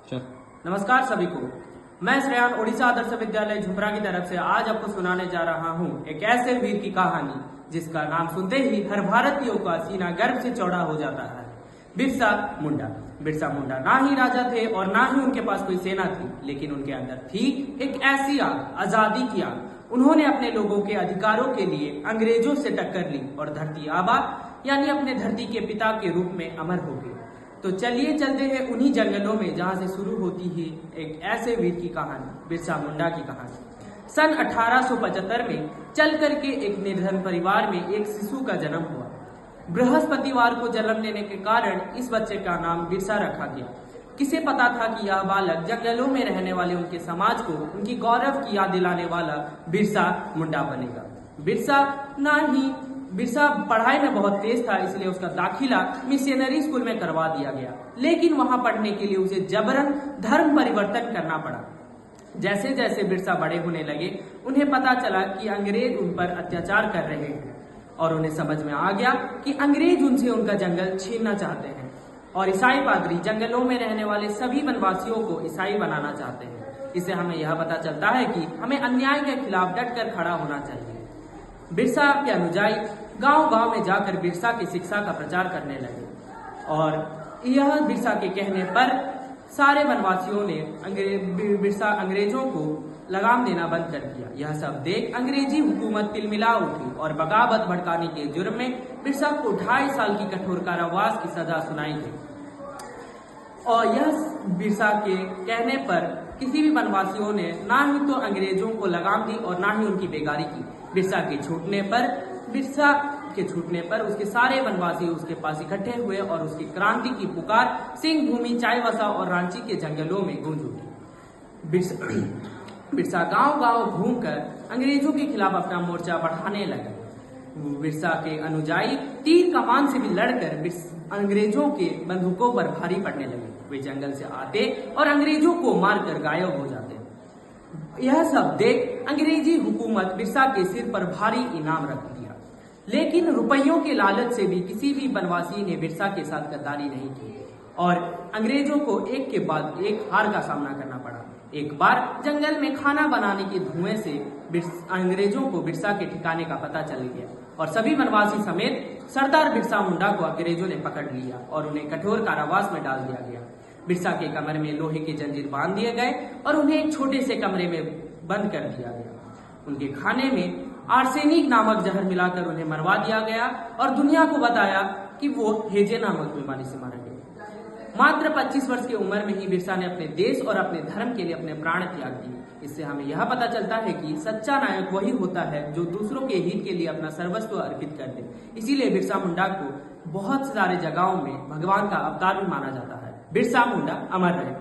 चल। नमस्कार सभी को। मैं श्रेयान ओडिशा आदर्श विद्यालय झुमरा की तरफ से आज आपको सुनाने जा रहा हूँ एक ऐसे वीर की कहानी जिसका नाम सुनते ही हर भारतीयों का सीना गर्व से चौड़ा हो जाता है। बिरसा मुंडा। बिरसा मुंडा ना ही राजा थे और ना ही उनके पास कोई सेना थी, लेकिन उनके अंदर थी एक ऐसी आग, आजादी की आग। उन्होंने अपने लोगों के अधिकारों के लिए अंग्रेजों से टक्कर ली और धरती आबा यानी अपने धरती के पिता के रूप में अमर हो गए। तो चलिए चलते हैं उन्हीं जंगलों में जहां से शुरू होती है एक ऐसे वीर की कहानी, बिरसा मुंडा की कहानी। सन 1875 में चल करके एक निर्धन परिवार में एक शिशु का जन्म हुआ। बृहस्पतिवार को जन्म लेने के कारण इस बच्चे का नाम बिरसा रखा गया। किसे पता था कि यह बालक जंगलों में रहने वाले उनके समाज को उनकी गौरव की याद दिलाने वाला बिरसा मुंडा बनेगा। बिरसा पढ़ाई में बहुत तेज था, इसलिए उसका दाखिला मिशनरी स्कूल में करवा दिया गया, लेकिन वहां पढ़ने के लिए उसे जबरन धर्म परिवर्तन करना पड़ा। जैसे जैसे बिरसा बड़े होने लगे, उन्हें पता चला कि अंग्रेज उन पर अत्याचार कर रहे हैं और उन्हें समझ में आ गया कि अंग्रेज उनसे उनका जंगल छीनना चाहते हैं और ईसाई पादरी जंगलों में रहने वाले सभी वनवासियों को ईसाई बनाना चाहते हैं। इससे हमें यह पता चलता है कि हमें अन्याय के खिलाफ डटकर खड़ा होना चाहिए। बिरसा के अनुयायी गांव-गांव में जाकर बिरसा की शिक्षा का प्रचार करने लगे और यह बिरसा के कहने पर सारे वनवासियों ने अंग्रेजों को लगाम देना बंद कर दिया। यह सब देख अंग्रेजी हुकूमत तिलमिला उठी और बगावत भड़काने के जुर्म में बिरसा को 2.5 साल की कठोर कारावास की सजा सुनाई गई। और यह बिरसा के कहने पर किसी भी वनवासियों ने ना ही तो अंग्रेजों को लगाम दी और ना ही उनकी बेगारी की। बिरसा के छूटने पर उसके सारे वनवासी उसके पास इकट्ठे हुए और उसकी क्रांति की पुकार सिंह भूमि, चाईबासा और रांची के जंगलों में गूंज उठी। बिरसा गांव-गांव घूमकर अंग्रेजों के खिलाफ अपना मोर्चा बढ़ाने लगा। बिरसा के अनुयायी तीर कमान से भी लड़कर अंग्रेजों के बंदूकों पर भारी पड़ने लगे। वे जंगल से आते और अंग्रेजों को मारकर गायब हो जाते। यह सब देख अंग्रेजी हुकूमत बिरसा के सिर पर भारी इनाम रख दिया, लेकिन रुपयों के लालच से भी किसी भी वनवासी ने बिरसा के साथ गद्दारी नहीं की और अंग्रेजों को एक के बाद एक हार का सामना करना पड़ा। एक बार जंगल में खाना बनाने के धुएं से अंग्रेजों को बिरसा के ठिकाने का पता चल गया और सभी वनवासी समेत सरदार बिरसा मुंडा को अंग्रेजों ने पकड़ लिया और उन्हें कठोर कारावास में डाल दिया गया। बिरसा के कमर में लोहे के जंजीर बांध दिए गए और उन्हें एक छोटे से कमरे में बंद कर दिया गया। उनके खाने में आर्सेनिक नामक जहर मिलाकर उन्हें मरवा दिया गया और दुनिया को बताया कि वो हेजे नामक बीमारी से मारे गए। मात्र 25 वर्ष की उम्र में ही बिरसा ने अपने देश और अपने धर्म के लिए अपने प्राण त्याग दिए। इससे हमें यह पता चलता है कि सच्चा नायक वही होता है जो दूसरों के हित के लिए अपना सर्वस्व अर्पित कर दे। इसीलिए बिरसा मुंडा को बहुत सारे जगहों में भगवान का अवतार भी माना जाता है। बिरसा मुंडा अमर रहे।